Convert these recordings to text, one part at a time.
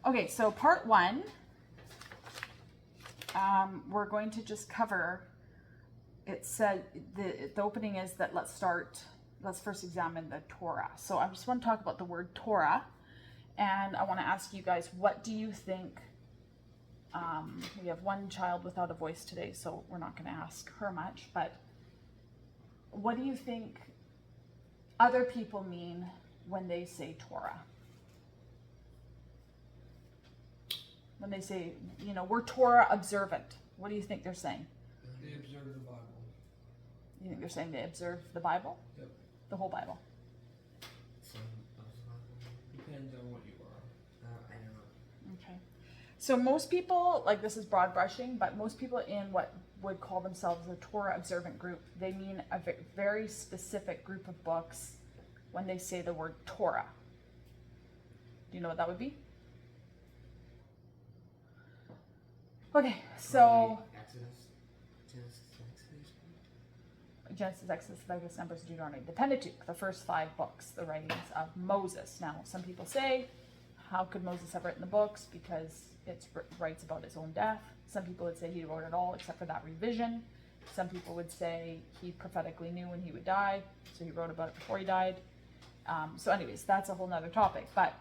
Okay, so part one, we're going to just cover, it said, the opening is that let's first examine the Torah. So I just want to talk about the word Torah, and I want to ask you guys, what do you think, we have one child without a voice today, so we're not going to ask her much, but what do you think other people mean when they say Torah? When they say, we're Torah observant, what do you think they're saying? They observe the Bible. You think they're saying they observe the Bible? Yep. The whole Bible? Depends on what you are. I don't know. Okay. So most people, like, this is broad brushing, but most people in what would call themselves a Torah observant group, they mean a very specific group of books when they say the word Torah. Do you know what that would be? Okay, so Genesis, Exodus, Leviticus, Numbers, Deuteronomy, the Pentateuch, the first 5 books, the writings of Moses. Now, some people say, how could Moses have written the books? Because it writes about his own death. Some people would say he wrote it all except for that revision. Some people would say he prophetically knew when he would die, so he wrote about it before he died. So anyways, that's a whole nother topic. But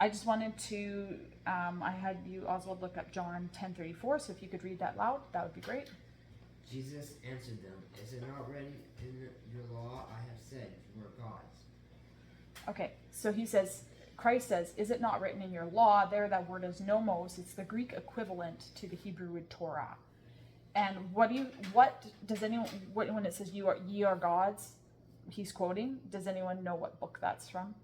I just wanted to, I had you, Oswald, look up John 10:34, so if you could read that loud, that would be great. Jesus answered them, "Is it not written in your law? I have said you are gods." Okay, so he says, Christ says, is it not written in your law? There, that word is nomos. It's the Greek equivalent to the Hebrew word Torah. And when it says ye are gods, he's quoting, does anyone know what book that's from?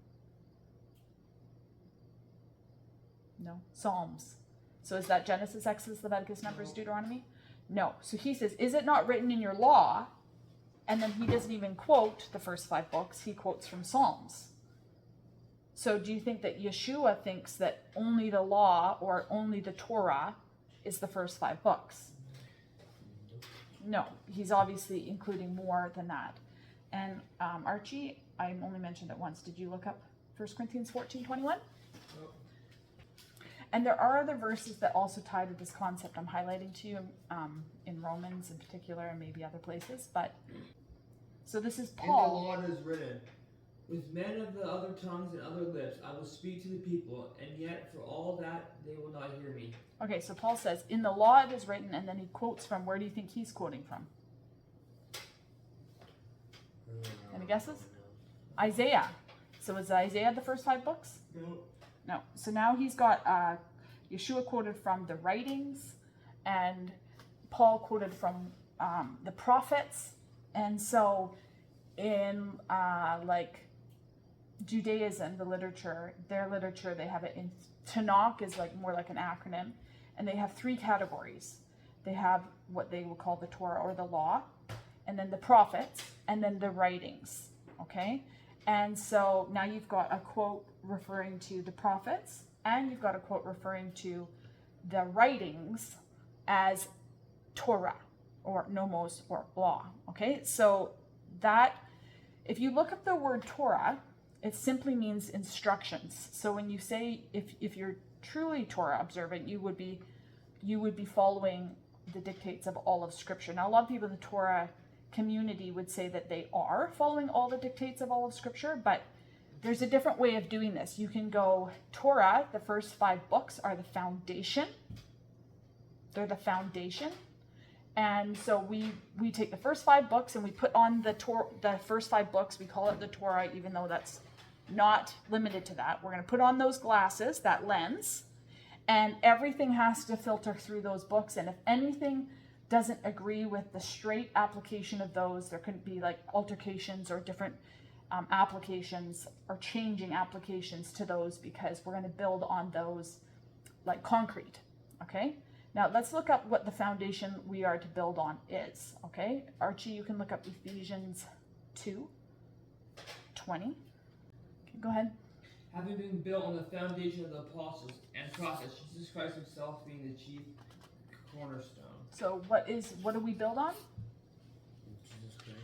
No? Psalms. So is that Genesis, Exodus, Leviticus, Numbers, Deuteronomy? No. So he says, is it not written in your law? And then he doesn't even quote the first 5 books. He quotes from Psalms. So do you think that Yeshua thinks that only the law or only the Torah is the first 5 books? No. He's obviously including more than that. And Archie, I only mentioned it once. Did you look up 1 Corinthians 14:21? And there are other verses that also tie to this concept I'm highlighting to you in Romans in particular and maybe other places. But so this is Paul. In the law it is written, with men of the other tongues and other lips I will speak to the people, and yet for all that they will not hear me. Okay, so Paul says, in the law it is written, and then he quotes from, where do you think he's quoting from? Any guesses? Isaiah. So is Isaiah the first 5 books? No. No. So now he's got Yeshua quoted from the writings, and Paul quoted from the prophets. And so in like Judaism, the literature, their literature, they have it in Tanakh is like more like an acronym, and they have 3 categories. They have what they will call the Torah or the law, and then the prophets, and then the writings. Okay? And so now you've got a quote referring to the prophets, and you've got a quote referring to the writings as Torah or nomos or law. Okay, so that, if you look up the word Torah, it simply means instructions. So when you say, if you're truly Torah observant, you would be following the dictates of all of Scripture. Now, a lot of people in the Torah community would say that they are following all the dictates of all of Scripture, but there's a different way of doing this. You can go Torah, the first 5 books are the foundation. They're the foundation. And so we take the first 5 books and we put on the first 5 books, we call it the Torah, even though that's not limited to that. We're going to put on those glasses, that lens, and everything has to filter through those books. And if anything doesn't agree with the straight application of those, there could be like altercations or different applications or changing applications to those, because we're going to build on those like concrete. Okay, now let's look up what the foundation we are to build on is. Okay, Archie, you can look up Ephesians 2:20. Okay, go ahead. Having been built on the foundation of the apostles and prophets, Jesus Christ himself being the chief cornerstone. So what do we build on? Jesus Christ.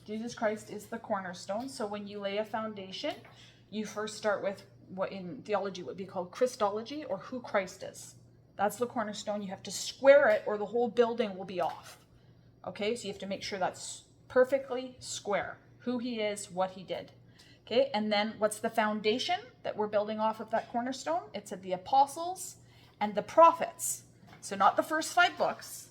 Jesus Christ is the cornerstone. So when you lay a foundation, you first start with what in theology would be called Christology, or who Christ is. That's the cornerstone. You have to square it or the whole building will be off. Okay, so you have to make sure that's perfectly square. Who he is, what he did. Okay, and then what's the foundation that we're building off of that cornerstone? It's the apostles and the prophets. So not the first 5 books,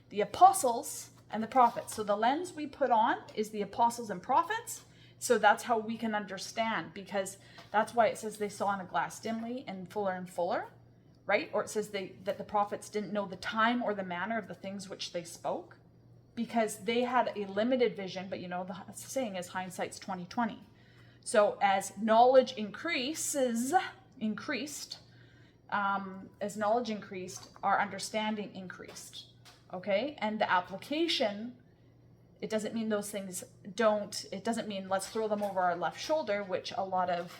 the apostles and the prophets. So the lens we put on is the apostles and prophets. So that's how we can understand, because that's why it says they saw in a glass dimly and fuller, right? Or it says that the prophets didn't know the time or the manner of the things which they spoke, because they had a limited vision. But the saying is hindsight's 20/20. So as knowledge increased, our understanding increased. Okay, and the application, it doesn't mean those things it doesn't mean let's throw them over our left shoulder, which a lot of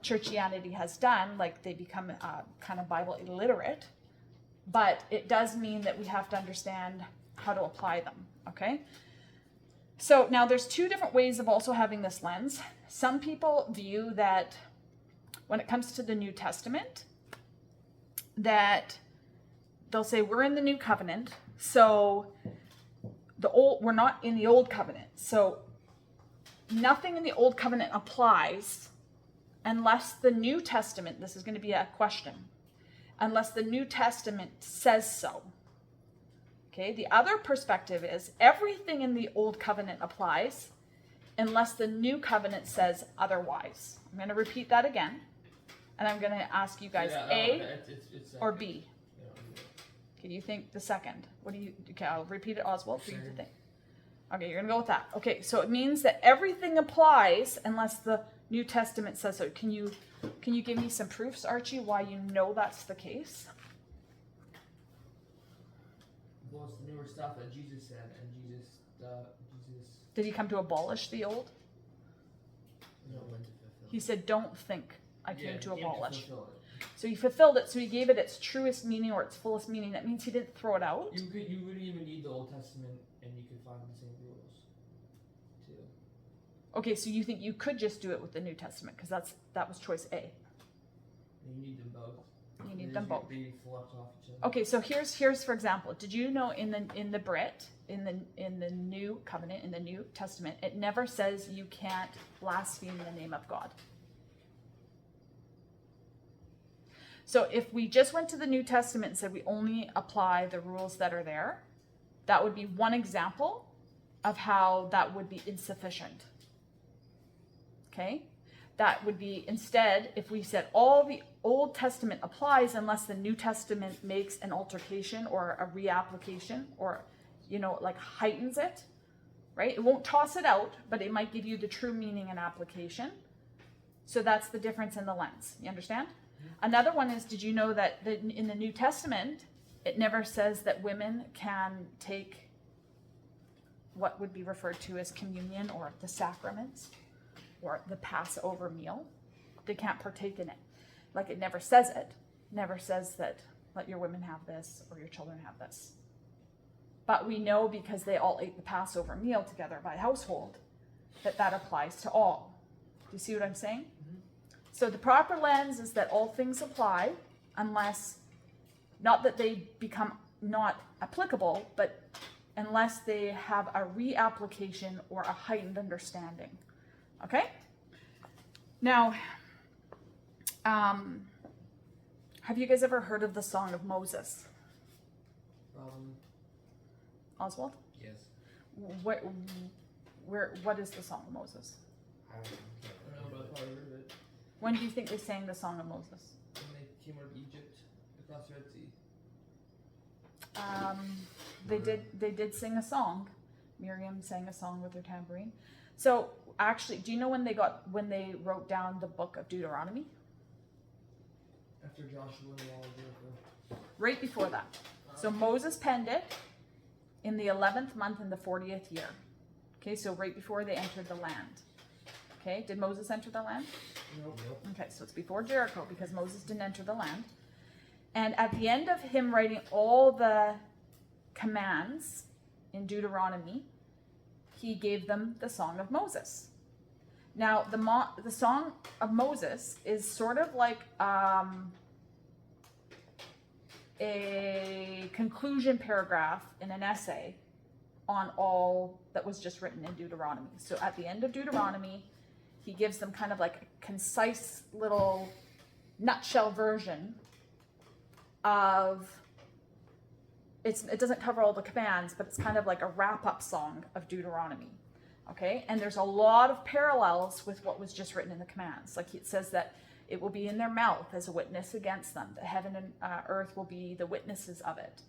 churchianity has done, like they become kind of Bible illiterate. But it does mean that we have to understand how to apply them, okay? So now there's 2 different ways of also having this lens. Some people view that when it comes to the New Testament, that they'll say we're in the New Covenant, so we're not in the Old Covenant. So nothing in the Old Covenant applies unless the New Testament, this is going to be a question, unless the New Testament says so. Okay, the other perspective is everything in the Old Covenant applies unless the New Covenant says otherwise. I'm going to repeat that again, and I'm going to ask you guys it's or B. Okay, you think the second. Okay, I'll repeat it, Oswald, for you to think. Okay, you're going to go with that. Okay, so it means that everything applies unless the New Testament says so. Can you give me some proofs, Archie, why you know that's the case? Well, it's the newer stuff that Jesus said, and Jesus. Did he come to abolish the old? No. He said, "Don't think I came to abolish." To So he fulfilled it. So he gave it its truest meaning or its fullest meaning. That means he didn't throw it out. you wouldn't even need the Old Testament, and you could find the same rules too. Okay, so you think you could just do it with the New Testament because that was choice A. And you need them both. You need them both. They flex off each other. Okay, so here's for example. Did you know in the Brit, in the New Covenant, in the New Testament, it never says you can't blaspheme the name of God. So if we just went to the New Testament and said we only apply the rules that are there, that would be one example of how that would be insufficient. Okay? That would be, instead, if we said all the Old Testament applies unless the New Testament makes an altercation or a reapplication or, like heightens it, right? It won't toss it out, but it might give you the true meaning and application. So that's the difference in the lens. You understand? Another one is, did you know that in the New Testament, it never says that women can take what would be referred to as communion or the sacraments or the Passover meal? They can't partake in it. Like, it never says it. Never says that let your women have this or your children have this. But we know, because they all ate the Passover meal together by household, that applies to all. Do you see what I'm saying? Mm-hmm. So the proper lens is that all things apply unless, not that they become not applicable, but unless they have a reapplication or a heightened understanding. Okay? Now, have you guys ever heard of the Song of Moses? Oswald? Yes. What is the Song of Moses? I don't know, but I've probably heard of it. When do you think they sang the Song of Moses? When they came out of Egypt, across the Red Sea. They did sing a song. Miriam sang a song with her tambourine. So actually, do you know when they wrote down the book of Deuteronomy? After Joshua and the wall of Jericho. Right before that. So Moses penned it in the 11th month in the 40th year. Okay, so right before they entered the land. Okay, did Moses enter the land? Nope. Okay, so it's before Jericho because Moses didn't enter the land. And at the end of him writing all the commands in Deuteronomy, he gave them the Song of Moses. Now, the Song of Moses is sort of like a conclusion paragraph in an essay on all that was just written in Deuteronomy. So at the end of Deuteronomy, he gives them kind of like a concise little nutshell version of it doesn't cover all the commands, but it's kind of like a wrap-up song of Deuteronomy. Okay, and there's a lot of parallels with what was just written in the commands. Like it says that it will be in their mouth as a witness against them. The heaven and earth will be the witnesses of it.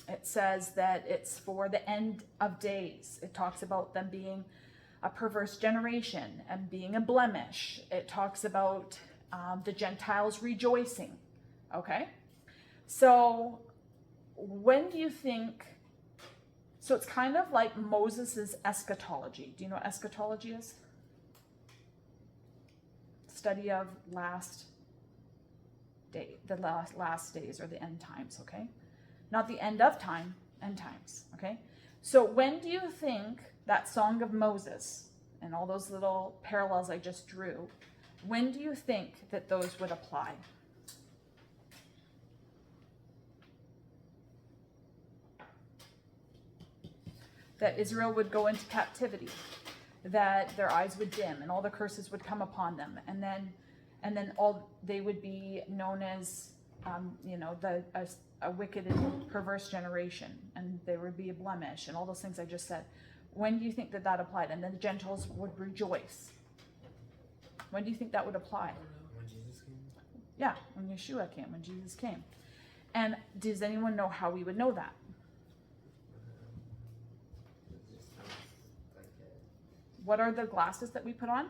It says that it's for the end of days. It talks about them being a perverse generation and being a blemish. It talks about the Gentiles rejoicing. Okay, so when do you think? So it's kind of like Moses' eschatology. Do you know what eschatology is? Study of last day, the last days or the end times, okay? Not the end of time, end times, okay? So when do you think that Song of Moses and all those little parallels I just drew, when do you think that those would apply? That Israel would go into captivity, that their eyes would dim and all the curses would come upon them, and then all they would be known as a wicked and perverse generation, and there would be a blemish and all those things I just said. When do you think that applied? And then the Gentiles would rejoice. When do you think that would apply? When Jesus came? Yeah, when Yeshua came, when Jesus came. And does anyone know how we would know that? What are the glasses that we put on?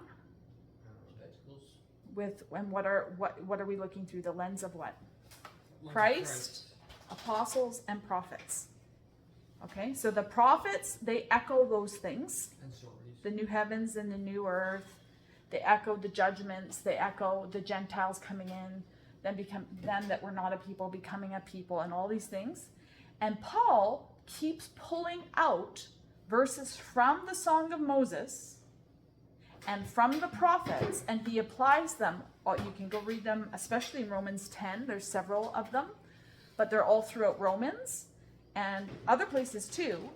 What are we looking through? The lens of what? Christ, apostles, and prophets. Okay, so the prophets, they echo those things. And stories. The new heavens and the new earth. They echo the judgments. They echo the Gentiles coming in, then become them that were not a people becoming a people, and all these things. And Paul keeps pulling out verses from the Song of Moses and from the prophets, and he applies them. You can go read them, especially in Romans 10. There's several of them, but they're all throughout Romans and other places too,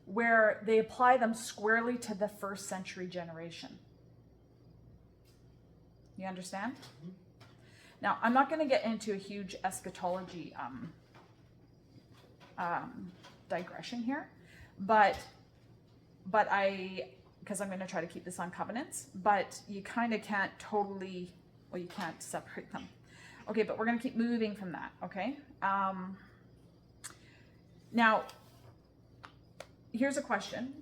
where they apply them squarely to the first century generation. You understand? Mm-hmm. Now, I'm not going to get into a huge eschatology digression here, but because I'm going to try to keep this on covenants, but you kind of can't totally, you can't separate them. Okay, but we're going to keep moving from that, okay? Now, here's a question.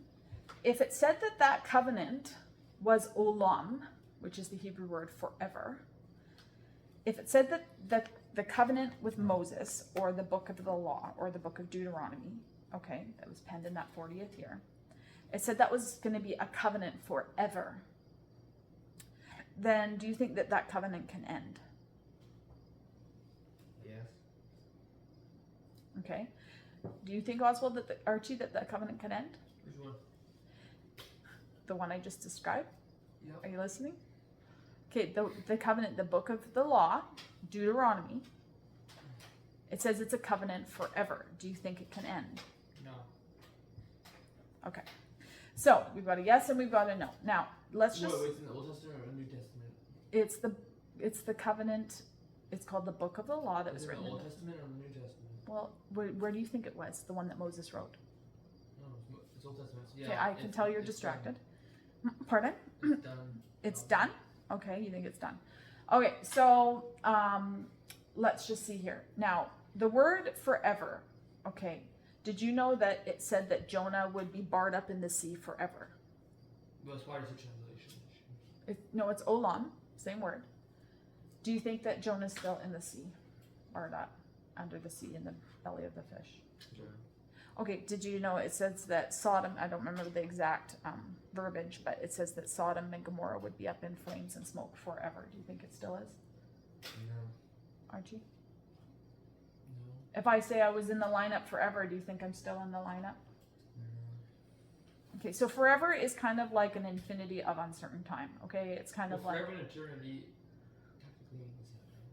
If it said that covenant was olam, which is the Hebrew word forever, if it said that the covenant with Moses, or the book of the law, or the book of Deuteronomy, okay, that was penned in that 40th year, it said that was going to be a covenant forever, then do you think that covenant can end? Yes. Okay. Do you think, Oswald, Archie, that covenant can end? Which one? The one I just described? Yep. Are you listening? Okay, the covenant, the book of the law, Deuteronomy, it says it's a covenant forever. Do you think it can end? No. Okay. So we've got a yes and we've got a no. Now let's just. Wait, it's in the Old Testament or New Testament? It's the covenant. It's called the book of the law that was written. In the Old Testament or the New Testament? Well, where do you think it was? The one that Moses wrote. No, it's Old Testament. Yeah, okay, I can tell you're distracted. Pardon? It's done. It's done? Okay, you think it's done. Okay, so let's just see here. Now, the word forever, okay, did you know that it said that Jonah would be barred up in the sea forever? Well, as far as the translation. No, it's olam, same word. Do you think that Jonah's still in the sea? Barred up under the sea in the belly of the fish? Yeah. Okay, did you know it says that Sodom, I don't remember the exact verbiage, but it says that Sodom and Gomorrah would be up in flames and smoke forever. Do you think it still is? No. Archie? No. If I say I was in the lineup forever, do you think I'm still in the lineup? No. Okay, so forever is kind of like an infinity of uncertain time. Okay, it's kind of like. Forever and eternity. Technically, is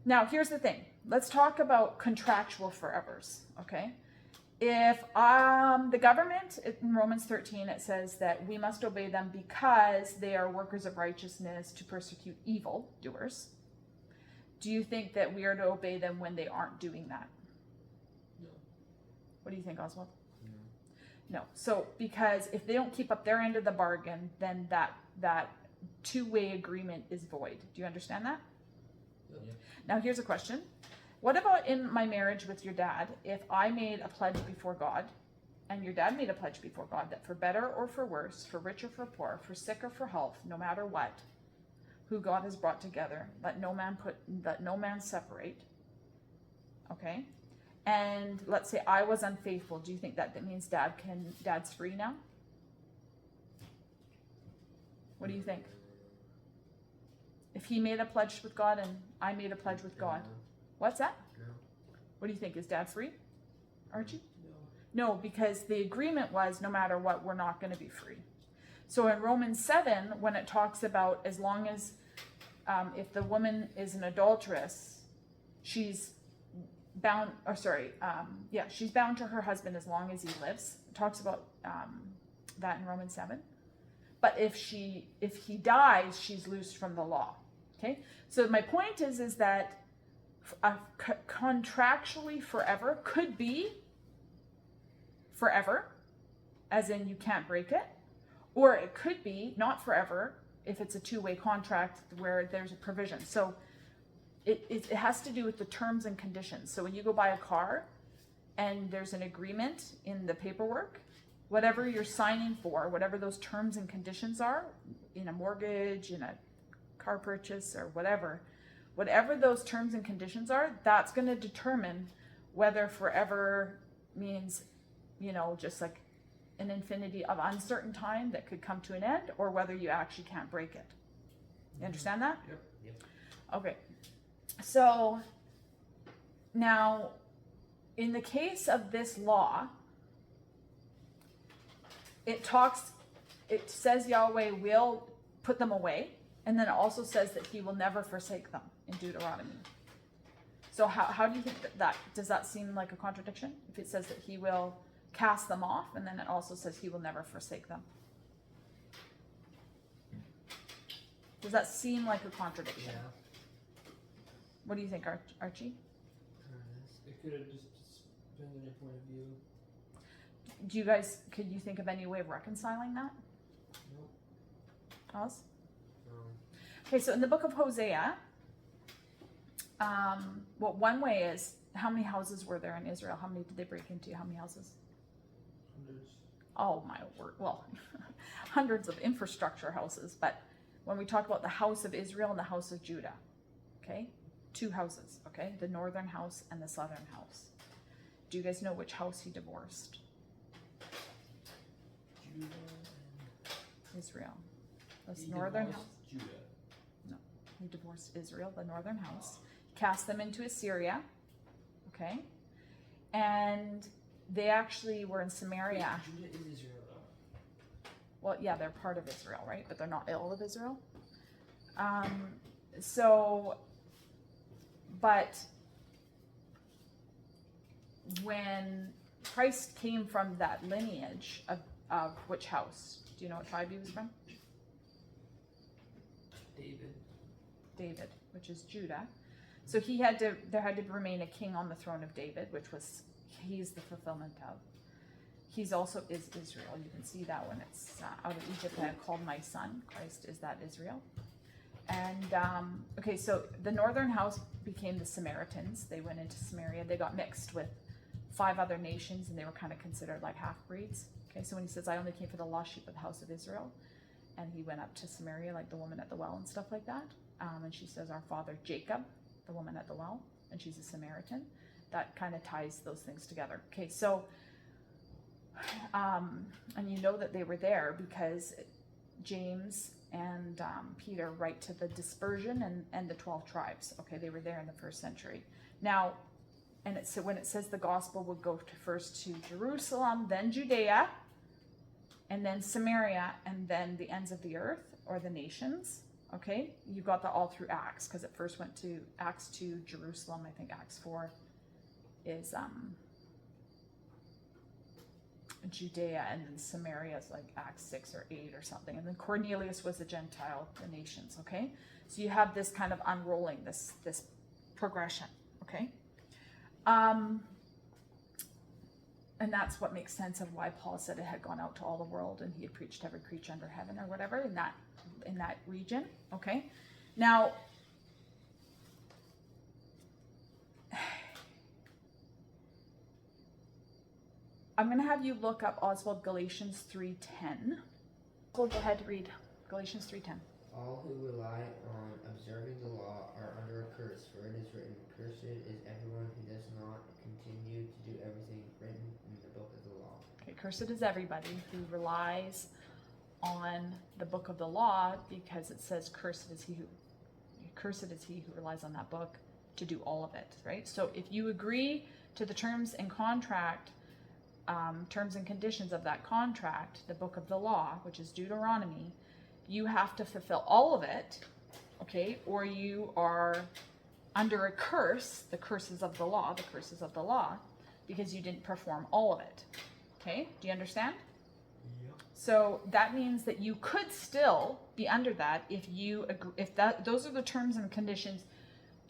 that Now, here's the thing. Let's talk about contractual forevers, okay? If the government, in Romans 13, it says that we must obey them because they are workers of righteousness to persecute evil doers. Do you think that we are to obey them when they aren't doing that? No. What do you think, Oswald? right? No. So, because if they don't keep up their end of the bargain, then that two-way agreement is void. Do you understand that? Yep. Yeah. Now, here's a question. What about in my marriage with your dad, if I made a pledge before God, and your dad made a pledge before God that for better or for worse, for rich or for poor, for sick or for health, no matter what, who God has brought together, let no man separate, okay? And let's say I was unfaithful. Do you think that means dad's free now? What do you think? If he made a pledge with God and I made a pledge with God, what's that? No. What do you think? Is dad free, Archie? No. No, because the agreement was no matter what, we're not going to be free. So in Romans 7, when it talks about as long as, if the woman is an adulteress, she's bound, she's bound to her husband as long as he lives. It talks about that in Romans 7. But if he dies, she's loosed from the law. Okay? So my point is that contractually forever could be forever, as in you can't break it, or it could be not forever if it's a two-way contract where there's a provision. So it has to do with the terms and conditions. So when you go buy a car and there's an agreement in the paperwork, whatever you're signing for, whatever those terms and conditions are, in a mortgage, in a car purchase, or whatever those terms and conditions are, that's going to determine whether forever means, just like an infinity of uncertain time that could come to an end, or whether you actually can't break it. You understand that? Yep. Okay. So now, in the case of this law, it says Yahweh will put them away, and then it also says that he will never forsake them in Deuteronomy. So how do you think that does that seem like a contradiction? If it says that he will cast them off, and then it also says he will never forsake them. Does that seem like a contradiction? Yeah. What do you think, Archie? It could have just been a point of view. Could you think of any way of reconciling that? Nope. Oz? Okay, so in the book of Hosea, one way is, how many houses were there in Israel? How many did they break into? How many houses? Hundreds. Oh my word. Well, hundreds of infrastructure houses. But when we talk about the house of Israel and the house of Judah, okay? Two houses, okay? The northern house and the southern house. Do you guys know which house he divorced? Judah Israel. and The he northern divorced house. Judah. He divorced Israel, the northern house, cast them into Assyria, okay? And they actually were in Samaria. Wait, Judah is Israel though. Well, yeah, they're part of Israel, right? But they're not all of Israel. But when Christ came from that lineage of which house? Do you know what tribe he was from? David, which is Judah. So there had to remain a king on the throne of David, he's the fulfillment of. He's also is Israel. You can see that when it's out of Egypt, I have called my son. Christ is that Israel. And, okay, so the northern house became the Samaritans. They went into Samaria. They got mixed with 5 other nations, and they were kind of considered like half-breeds. Okay, so when he says, I only came for the lost sheep of the house of Israel, and he went up to Samaria, like the woman at the well and stuff like that. And she says, our father Jacob, the woman at the well, and she's a Samaritan. That kind of ties those things together. Okay, so, and you know that they were there because James and Peter write to the dispersion and the 12 tribes. Okay, they were there in the 1st century. Now, when it says the gospel would go first to Jerusalem, then Judea, and then Samaria, and then the ends of the earth, or the nations. Okay, you got that all through Acts, because it first went to Acts 2, Jerusalem. I think Acts 4 is Judea, and then Samaria is like Acts 6 or 8 or something. And then Cornelius was the Gentile, the nations. Okay, so you have this kind of unrolling, this progression. Okay, and that's what makes sense of why Paul said it had gone out to all the world, and he had preached to every creature under heaven, or whatever, in that region. Okay, now I'm going to have you look up, Oswald, Galatians 3:10. Go ahead, read Galatians 3:10. All who rely on observing the law are under a curse, for it is written, "Cursed is everyone who does not continue to do everything written in the book of the law." Okay, cursed is everybody who relies on the book of the law, because it says cursed is he who relies on that book to do all of it, right? So if you agree to the terms and conditions of that contract, the book of the law, which is Deuteronomy, you have to fulfill all of it, okay? Or you are under a curse, the curses of the law, because you didn't perform all of it. Okay, do you understand? Yep. So that means that you could still be under that if you agree, those are the terms and conditions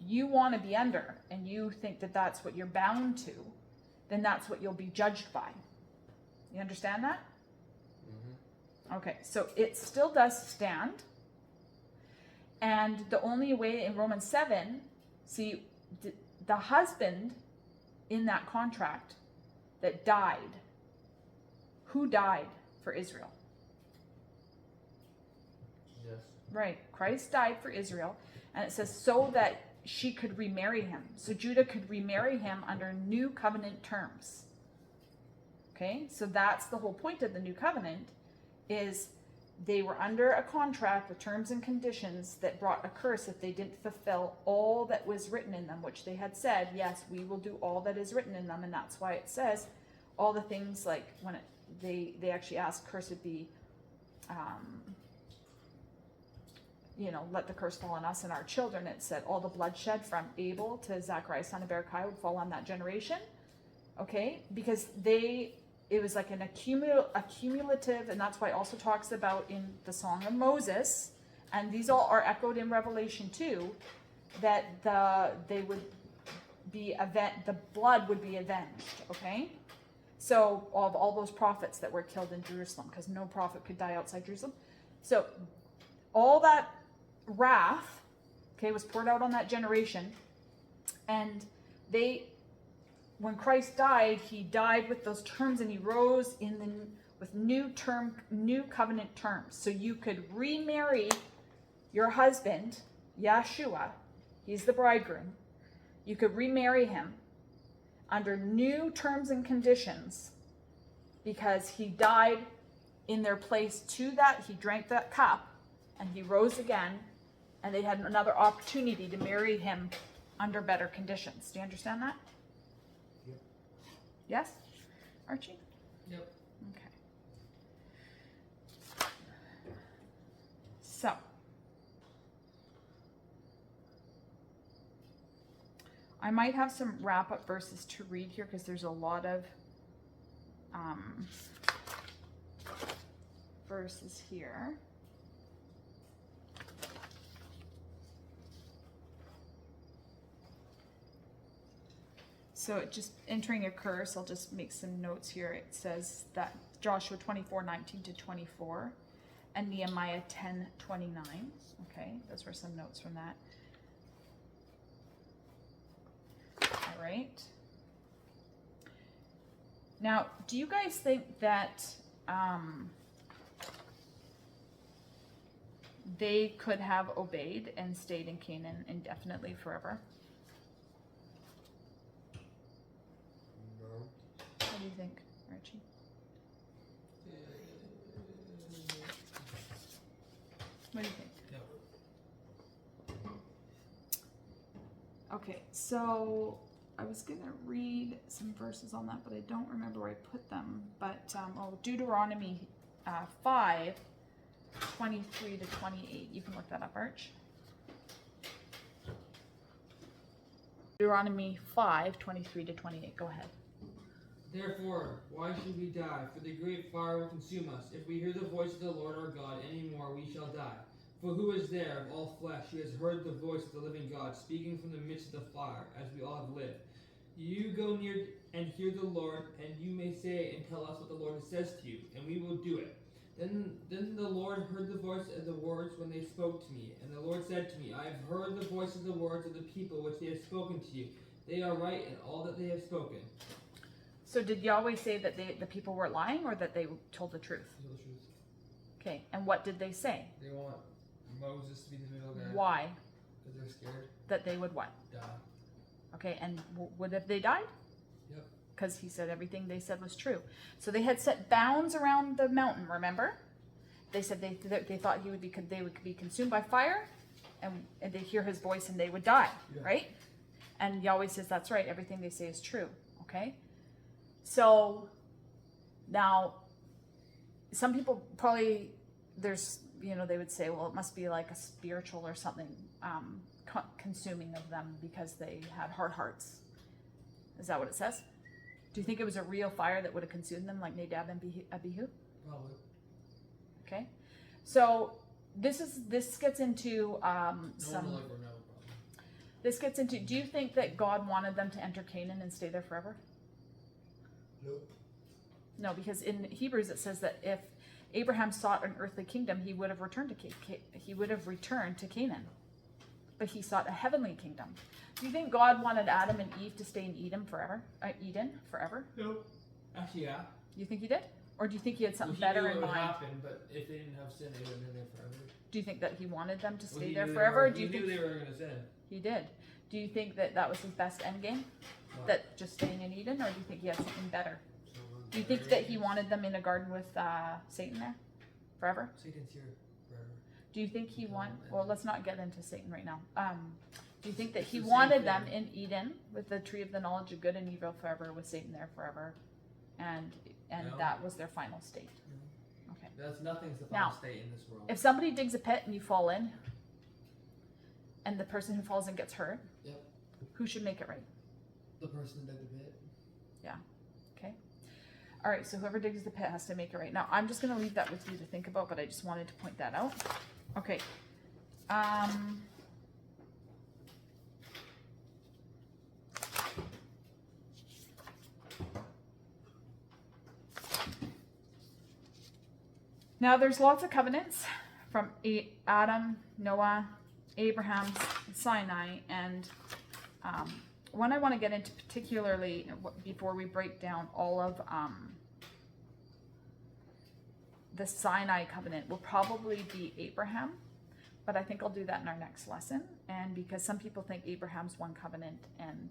you want to be under, and you think that that's what you're bound to, then that's what you'll be judged by. You understand that? Mm-hmm. Okay, so it still does stand. And the only way in Romans 7, see, the husband in that contract that died, who died for Israel? Jesus. Right, Christ died for Israel, and it says so that she could remarry him. So Judah could remarry him under new covenant terms. Okay, so that's the whole point of the new covenant, is they were under a contract with terms and conditions that brought a curse if they didn't fulfill all that was written in them, which they had said, yes, we will do all that is written in them. And that's why it says all the things, like when they actually asked, cursed be, let the curse fall on us and our children. It said all the bloodshed from Abel to Zachariah son of Berechiah would fall on that generation. Okay, because it was like an accumulative, and that's why it also talks about in the Song of Moses, and these all are echoed in Revelation 2, that the blood would be avenged. Okay, so of all those prophets that were killed in Jerusalem, because no prophet could die outside Jerusalem, so all that wrath, okay, was poured out on that generation, and when Christ died, he died with those terms, and he rose with new covenant terms. So you could remarry your husband, Yeshua, he's the bridegroom. You could remarry him under new terms and conditions, because he died in their place to that. He drank that cup, and he rose again, and they had another opportunity to marry him under better conditions. Do you understand that? Yep. Yes? Archie? Yep. Okay. So, I might have some wrap-up verses to read here, because there's a lot of verses here. So just entering a curse, I'll just make some notes here. It says that Joshua 24:19-24 and Nehemiah 10:29. Okay, those were some notes from that. All right. Now, do you guys think that they could have obeyed and stayed in Canaan indefinitely forever? What do you think, Archie? What do you think? No. Okay, so I was going to read some verses on that, but I don't remember where I put them. But Deuteronomy 5, 23 to 28. You can look that up, Arch. Deuteronomy 5, 23 to 28. Go ahead. Therefore, why should we die? For the great fire will consume us. If we hear the voice of the Lord our God any more, we shall die. For who is there of all flesh who has heard the voice of the living God speaking from the midst of the fire, as we all have lived? You go near and hear the Lord, and you may say and tell us what the Lord says to you, and we will do it. Then the Lord heard the voice of the words when they spoke to me. And the Lord said to me, I have heard the voice of the words of the people which they have spoken to you. They are right in all that they have spoken. So did Yahweh say that the people were lying or that they told the truth? Tell the truth. Okay, and what did they say? They want Moses to be the middle guy. Why? Because they're scared. That they would what? Die. Okay, and would have they died? Yep. Because he said everything they said was true. So they had set bounds around the mountain, remember? They said they thought they would be consumed by fire, and they'd hear his voice and they would die, right? And Yahweh says that's right, everything they say is true, okay? So now some people probably, they would say, well, it must be like a spiritual or something consuming of them because they had hard hearts. Is that what it says? Do you think it was a real fire that would have consumed them like Nadab and Abihu? Probably. Okay. So this gets into this gets into, do you think that God wanted them to enter Canaan and stay there forever? Nope. No, because in Hebrews it says that if Abraham sought an earthly kingdom, he would have returned to Canaan. But he sought a heavenly kingdom. Do you think God wanted Adam and Eve to stay in Eden forever? Nope. Actually, yeah. You think he did? Or do you think he had something better in mind? Happen, but if they didn't have sin, they would have been there forever. Do you think that he wanted them to stay there forever? Or do you think they were going to sin? He did. Do you think that was his best end game? What? That just staying in Eden? Or do you think he had something better? Do you think that he wanted them in a garden with Satan there forever? Satan's here forever. Do you think he well, let's not get into Satan right now. Do you think that he wanted them in Eden with the tree of the knowledge of good and evil forever, with Satan there forever, and No. that was their final state? No. Okay. Nothing's the Now, final state in this world. If somebody digs a pit and you fall in, and the person who falls in gets hurt, Yep. who should make it right? The person that did the pit. Yeah. Okay. All right. So whoever digs the pit has to make it right. Now I'm just going to leave that with you to think about, but I just wanted to point that out. Okay. Now there's lots of covenants from Adam, Noah, Abraham, Sinai, and one I want to get into particularly before we break down all of the Sinai covenant will probably be Abraham, but I think I'll do that in our next lesson. And because some people think Abraham's one covenant, and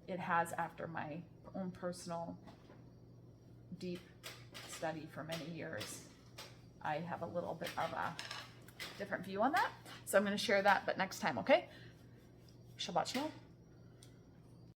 it has, after my own personal deep study for many years, I have a little bit of a different view on that. So I'm going to share that, but next time, okay? Shabbat Shalom.